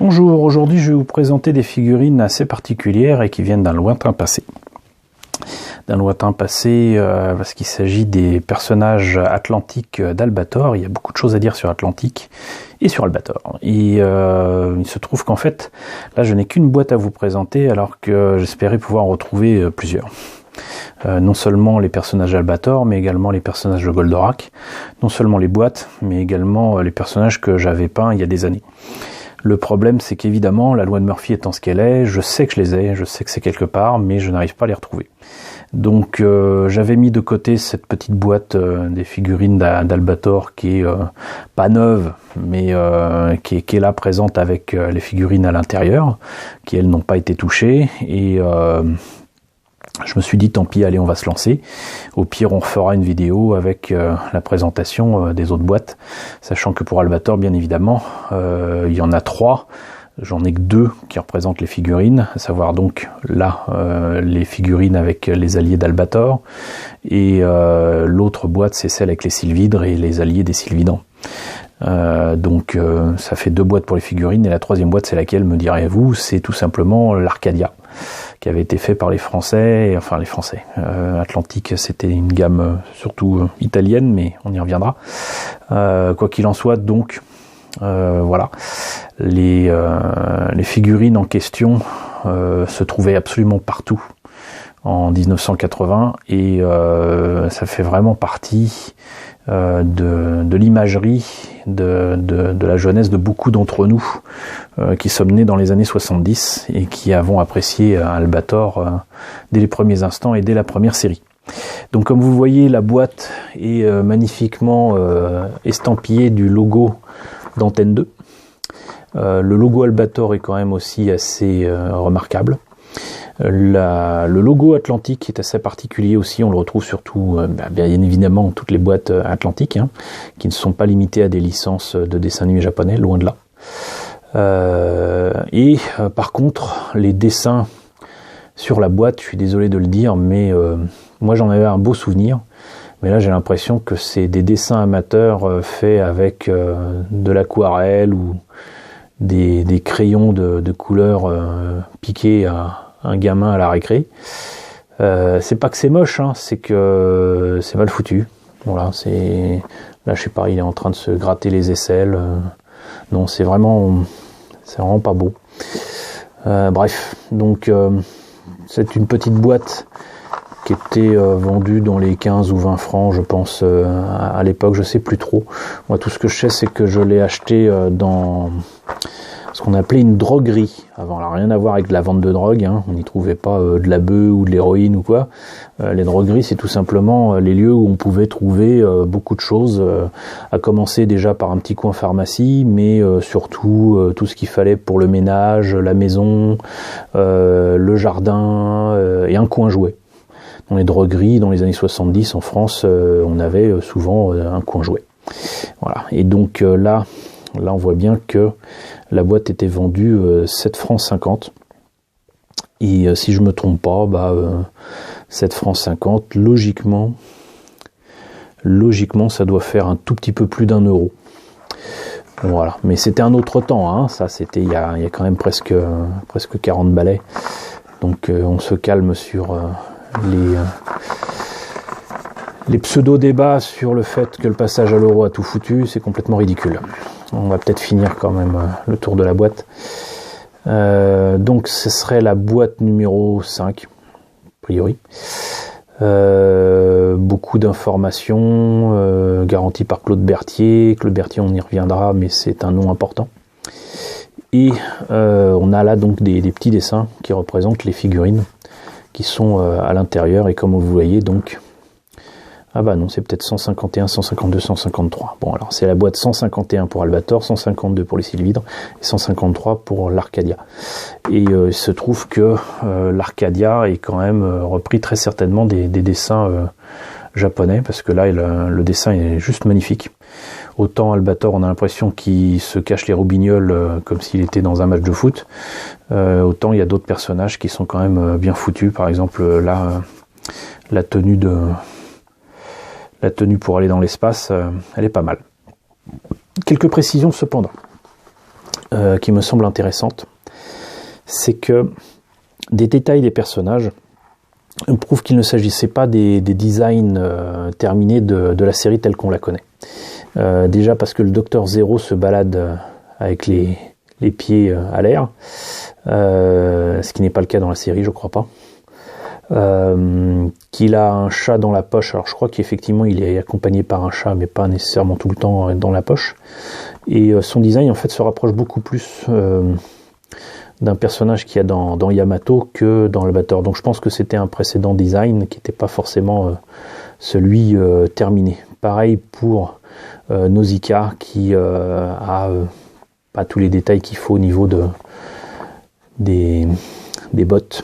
Bonjour, aujourd'hui je vais vous présenter des figurines assez particulières et qui viennent d'un lointain passé. D'un lointain passé parce qu'il s'agit des personnages atlantiques d'Albator. Il y a beaucoup de choses à dire sur Atlantique et sur Albator. Et il se trouve qu'en fait, là je n'ai qu'une boîte à vous présenter alors que j'espérais pouvoir en retrouver plusieurs. Non seulement les personnages d'Albator, mais également les personnages de Goldorak. Non seulement les boîtes, mais également les personnages que j'avais peints il y a des années. Le problème, c'est qu'évidemment, la loi de Murphy étant ce qu'elle est, je sais que je les ai, je sais que c'est quelque part, mais je n'arrive pas à les retrouver. Donc j'avais mis de côté cette petite boîte des figurines d'Albator qui est pas neuve, mais qui est là présente avec les figurines à l'intérieur, qui elles n'ont pas été touchées, et je me suis dit tant pis, allez, on va se lancer. Au pire, on fera une vidéo avec la présentation des autres boîtes, sachant que pour Albator, bien évidemment, il y en a 3. J'en ai que 2 qui représentent les figurines, à savoir donc là, les figurines avec les alliés d'Albator, et l'autre boîte, c'est celle avec les sylvidres et les alliés des sylvidans. Donc ça fait 2 boîtes pour les figurines, et la 3e boîte, c'est laquelle, me direz-vous? C'est tout simplement l'Arcadia, qui avait été fait par les Français, enfin les Français. Atlantique, c'était une gamme surtout italienne, mais on y reviendra. Quoi qu'il en soit, donc voilà, les figurines en question se trouvaient absolument partout en 1980, et ça fait vraiment partie de l'imagerie de la jeunesse de beaucoup d'entre nous qui sommes nés dans les années 70 et qui avons apprécié Albator dès les premiers instants et dès la première série. Donc comme vous voyez, la boîte est magnifiquement estampillée du logo d'Antenne 2. Le logo Albator est quand même aussi assez remarquable. Le logo Atlantique est assez particulier aussi, on le retrouve surtout, bien évidemment, toutes les boîtes Atlantique, qui ne sont pas limitées à des licences de dessins animés japonais, loin de là. Par contre, les dessins sur la boîte, je suis désolé de le dire, mais moi j'en avais un beau souvenir, mais là j'ai l'impression que c'est des dessins amateurs faits avec de l'aquarelle ou des crayons de couleur piqués à un gamin à la récré. C'est pas que c'est moche, c'est que c'est mal foutu. Voilà, là je sais pas, il est en train de se gratter les aisselles. Non, c'est vraiment pas beau. Bref, donc c'est une petite boîte qui était vendue dans les 15 ou 20 francs, je pense, à l'époque, je sais plus trop. Moi, tout ce que je sais, c'est que je l'ai acheté dans ce qu'on appelait une droguerie avant. Alors rien à voir avec de la vente de drogue, on n'y trouvait pas de la bœuf ou de l'héroïne ou quoi. Les drogueries, c'est tout simplement les lieux où on pouvait trouver beaucoup de choses, à commencer déjà par un petit coin pharmacie, mais surtout tout ce qu'il fallait pour le ménage, la maison, le jardin et un coin jouet. Dans les drogueries, dans les années 70 en France, on avait souvent un coin jouet. Voilà. Et donc là on voit bien que la boîte était vendue 7 francs 50. Et si je me trompe pas, 7 francs 50, logiquement, ça doit faire un tout petit peu plus d'1 euro. Voilà. Mais c'était un autre temps, ça c'était il y a quand même presque 40 balais. Donc on se calme sur les pseudo-débats sur le fait que le passage à l'euro a tout foutu, c'est complètement ridicule. On va peut-être finir quand même le tour de la boîte. Donc ce serait la boîte numéro 5, a priori. Beaucoup d'informations garanties par Claude Berthier. Claude Berthier, on y reviendra, mais c'est un nom important. Et on a là donc des petits dessins qui représentent les figurines qui sont à l'intérieur, et comme vous voyez donc, non, c'est peut-être 151, 152, 153. Bon, alors c'est la boîte 151 pour Albator, 152 pour les sylvidres et 153 pour l'Arcadia. Et il se trouve que l'Arcadia est quand même repris très certainement des dessins japonais, parce que là le dessin est juste magnifique. Autant Albator, on a l'impression qu'il se cache les roubignoles comme s'il était dans un match de foot. Autant il y a d'autres personnages qui sont quand même bien foutus. Par exemple, là, la tenue pour aller dans l'espace, elle est pas mal. Quelques précisions cependant. qui me semble intéressante, c'est que des détails des personnages prouvent qu'il ne s'agissait pas des designs terminés de la série telle qu'on la connaît. Déjà parce que le Docteur Zero se balade avec les pieds à l'air, ce qui n'est pas le cas dans la série, je crois pas. Qu'il a un chat dans la poche, alors je crois qu'effectivement il est accompagné par un chat, mais pas nécessairement tout le temps dans la poche. Et son design en fait se rapproche beaucoup plus d'un personnage qu'il y a dans Yamato que dans Albator. Donc je pense que c'était un précédent design qui n'était pas forcément celui terminé. Pareil pour Nausicaa qui a pas tous les détails qu'il faut au niveau des bottes.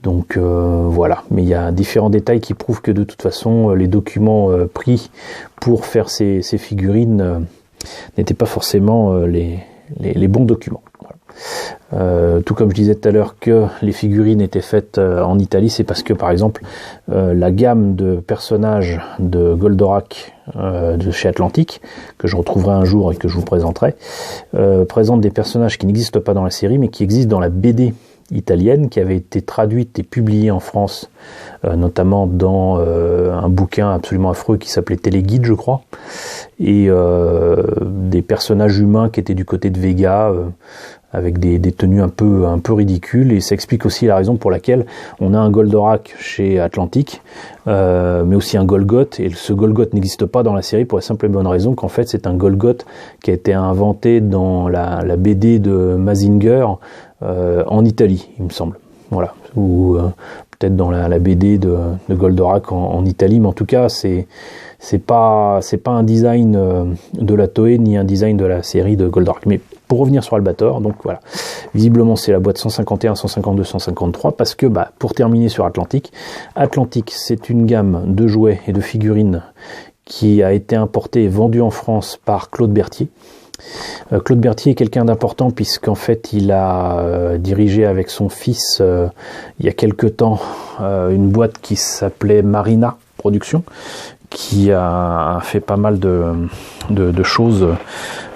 Donc voilà, mais il y a différents détails qui prouvent que de toute façon les documents pris pour faire ces figurines n'étaient pas forcément les bons documents. Voilà. Tout comme je disais tout à l'heure que les figurines étaient faites en Italie, c'est parce que par exemple la gamme de personnages de Goldorak de chez Atlantic, que je retrouverai un jour et que je vous présenterai, présente des personnages qui n'existent pas dans la série mais qui existent dans la BD italienne qui avait été traduite et publiée en France, notamment dans un bouquin absolument affreux qui s'appelait Téléguide, je crois, et des personnages humains qui étaient du côté de Vega, avec des tenues un peu ridicules, et ça explique aussi la raison pour laquelle on a un Goldorak chez Atlantic, mais aussi un Golgoth, et ce Golgoth n'existe pas dans la série pour la simple et bonne raison qu'en fait c'est un Golgoth qui a été inventé dans la BD de Mazinger en Italie, il me semble. Voilà, ou peut-être dans la BD de Goldorak en Italie, mais en tout cas c'est pas un design de la Toei ni un design de la série de Goldorak. Mais pour revenir sur Albator, donc voilà, visiblement c'est la boîte 151, 152, 153, parce que pour terminer sur Atlantic, c'est une gamme de jouets et de figurines qui a été importée et vendue en France par Claude Berthier. Claude Berthier est quelqu'un d'important puisqu'en fait il a dirigé avec son fils il y a quelque temps une boîte qui s'appelait Marina Productions, qui a fait pas mal de choses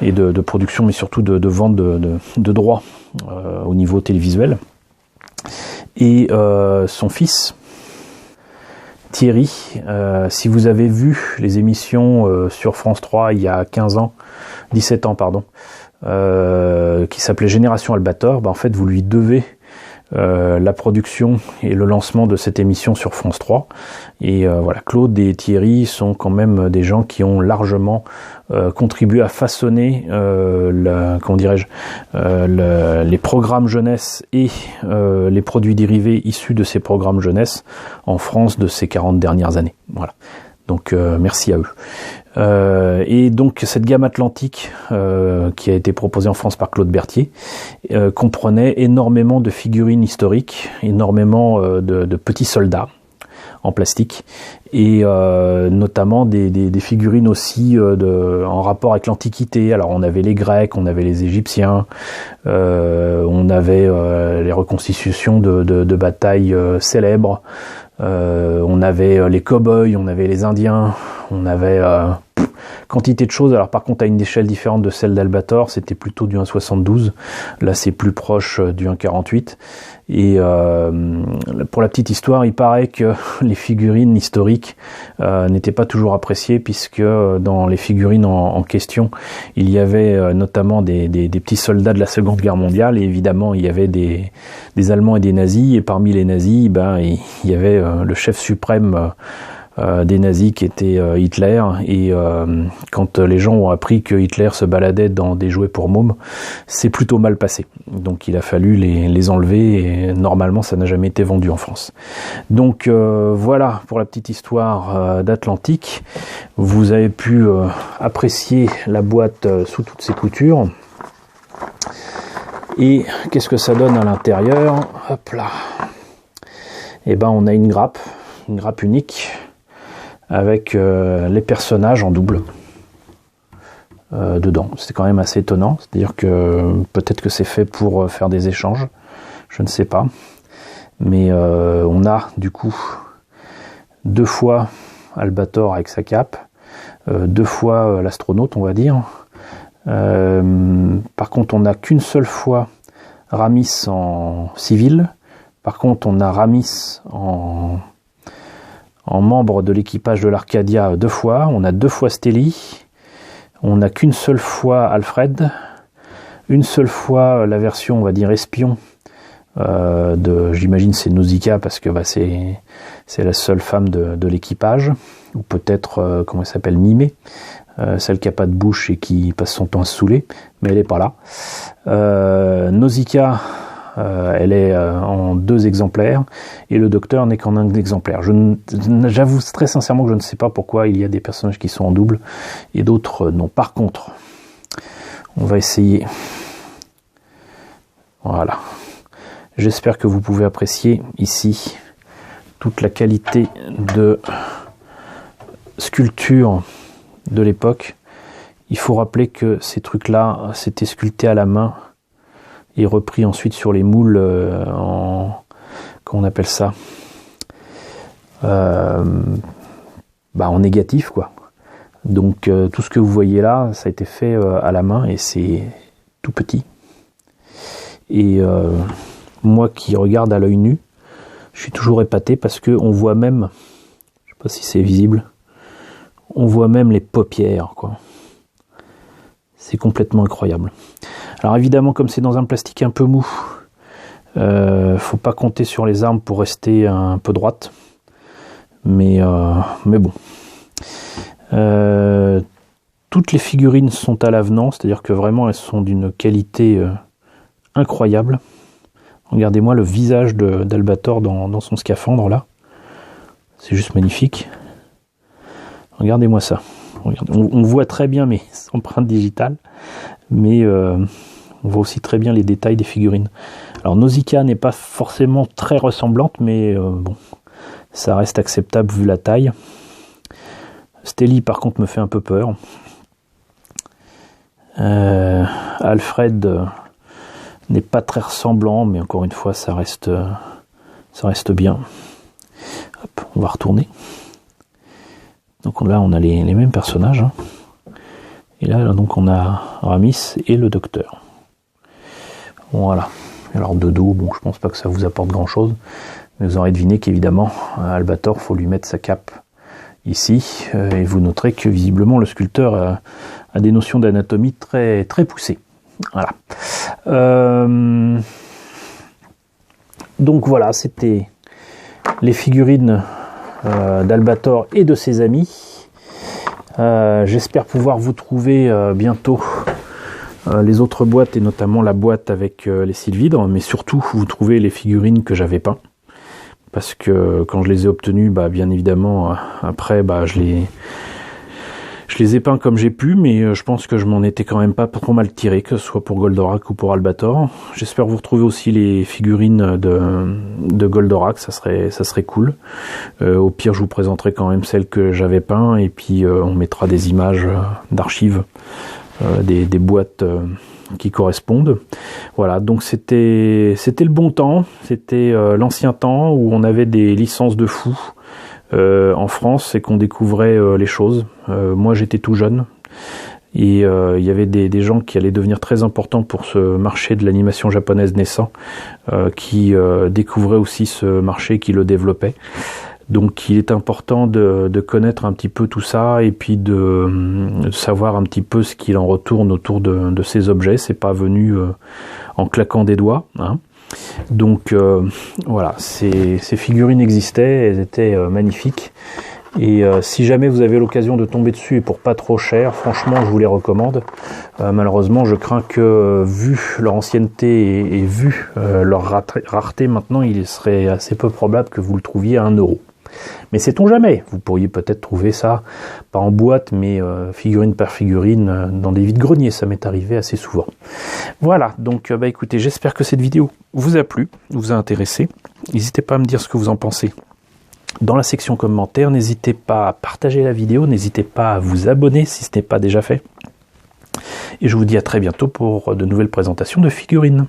et de production, mais surtout de vente de droits au niveau télévisuel. Et son fils Thierry, si vous avez vu les émissions sur France 3 il y a 17 ans, qui s'appelait Génération Albator, en fait vous lui devez la production et le lancement de cette émission sur France 3. Et voilà, Claude et Thierry sont quand même des gens qui ont largement contribué à façonner les programmes jeunesse et les produits dérivés issus de ces programmes jeunesse en France de ces 40 dernières années. Voilà. Donc merci à eux. Et donc cette gamme Atlantic qui a été proposée en France par Claude Berthier comprenait énormément de figurines historiques, énormément de petits soldats en plastique, et notamment des figurines aussi en rapport avec l'Antiquité. Alors on avait les Grecs, on avait les Égyptiens, on avait les reconstitutions de batailles célèbres, on avait les cow-boys, on avait les Indiens, on avait quantité de choses. Alors par contre à une échelle différente de celle d'Albator, c'était plutôt du 1,72, là c'est plus proche du 1,48. Et pour la petite histoire, il paraît que les figurines historiques n'étaient pas toujours appréciées, puisque dans les figurines en question, il y avait notamment des petits soldats de la Seconde Guerre mondiale, et évidemment il y avait des Allemands et des nazis, et parmi les nazis, il y avait le chef suprême des nazis qui était Hitler, et quand les gens ont appris que Hitler se baladait dans des jouets pour mômes, c'est plutôt mal passé. Donc il a fallu les enlever, et normalement ça n'a jamais été vendu en France. Donc voilà pour la petite histoire d'Atlantic. Vous avez pu apprécier la boîte sous toutes ses coutures. Et qu'est-ce que ça donne à l'intérieur? Hop là. Et on a une grappe unique, avec les personnages en double dedans. C'est quand même assez étonnant, c'est-à-dire que peut-être que c'est fait pour faire des échanges, je ne sais pas, mais on a du coup 2 fois Albator avec sa cape, 2 fois l'astronaute, on va dire, Par contre, on n'a qu'une seule fois Ramis en civil. Par contre, on a Ramis en membre de l'équipage de l'Arcadia 2 fois. On a 2 fois Stelly. On n'a qu'une seule fois Alfred. Une seule fois la version, on va dire, espion. J'imagine c'est Nausicaa parce que c'est la seule femme de l'équipage. Ou peut-être, comment elle s'appelle, Mimée. Celle qui n'a pas de bouche et qui passe son temps à se saouler, mais elle n'est pas là. Nausicaa, elle est en 2 exemplaires, et le docteur n'est qu'en 1 exemplaire. J'avoue très sincèrement que je ne sais pas pourquoi il y a des personnages qui sont en double, et d'autres non. Par contre, on va essayer. Voilà. J'espère que vous pouvez apprécier ici toute la qualité de sculpture de l'époque. Il faut rappeler que ces trucs-là, c'était sculpté à la main et repris ensuite sur les moules comment on appelle ça, en négatif, quoi. Donc tout ce que vous voyez là, ça a été fait à la main et c'est tout petit. Et moi qui regarde à l'œil nu, je suis toujours épaté parce que on voit même, je sais pas si c'est visible, on voit même les paupières, quoi. C'est complètement incroyable. Alors évidemment, comme c'est dans un plastique un peu mou, faut pas compter sur les armes pour rester un peu droite. Mais bon. Toutes les figurines sont à l'avenant, c'est-à-dire que vraiment elles sont d'une qualité incroyable. Regardez-moi le visage d'Albator dans son scaphandre là. C'est juste magnifique. Regardez-moi ça. On voit très bien mes empreintes digitales, mais on voit aussi très bien les détails des figurines. Alors Nausicaa n'est pas forcément très ressemblante, mais bon, ça reste acceptable vu la taille. Stelly par contre me fait un peu peur. Alfred n'est pas très ressemblant, mais encore une fois ça reste bien. Hop, on va retourner. Donc là on a les mêmes personnages, hein. Et là donc on a Ramis et le docteur. Voilà. Alors de dos, bon je pense pas que ça vous apporte grand chose, mais vous aurez deviné qu'évidemment Albator faut lui mettre sa cape ici, et vous noterez que visiblement le sculpteur a des notions d'anatomie très très poussées. Voilà. Donc voilà, c'était les figurines d'Albator et de ses amis. J'espère pouvoir vous trouver bientôt les autres boîtes, et notamment la boîte avec les sylvidres, mais surtout vous trouvez les figurines que j'avais peint, parce que quand je les ai obtenues, bien évidemment après je les ai peints comme j'ai pu, mais je pense que je m'en étais quand même pas trop mal tiré, que ce soit pour Goldorak ou pour Albator. J'espère vous retrouver aussi les figurines de Goldorak, ça serait cool. Au pire, je vous présenterai quand même celles que j'avais peint, et puis on mettra des images d'archives, des boîtes qui correspondent. Voilà, donc c'était le bon temps, c'était l'ancien temps où on avait des licences de fous en France et qu'on découvrait les choses. Moi j'étais tout jeune et il y avait des gens qui allaient devenir très importants pour ce marché de l'animation japonaise naissant, qui découvraient aussi ce marché, qui le développait. Donc il est important de connaître un petit peu tout ça, et puis de savoir un petit peu ce qu'il en retourne autour de ces objets. C'est pas venu en claquant des doigts, hein. Donc voilà, ces figurines existaient, elles étaient magnifiques, et si jamais vous avez l'occasion de tomber dessus et pour pas trop cher, franchement je vous les recommande. Malheureusement je crains que, vu leur ancienneté et vu leur rareté maintenant, il serait assez peu probable que vous le trouviez à 1 €. Mais sait-on jamais, vous pourriez peut-être trouver ça, pas en boîte, mais figurine par figurine, dans des vides-greniers, ça m'est arrivé assez souvent. Voilà, donc écoutez, j'espère que cette vidéo vous a plu, vous a intéressé. N'hésitez pas à me dire ce que vous en pensez dans la section commentaires, n'hésitez pas à partager la vidéo, n'hésitez pas à vous abonner si ce n'est pas déjà fait. Et je vous dis à très bientôt pour de nouvelles présentations de figurines.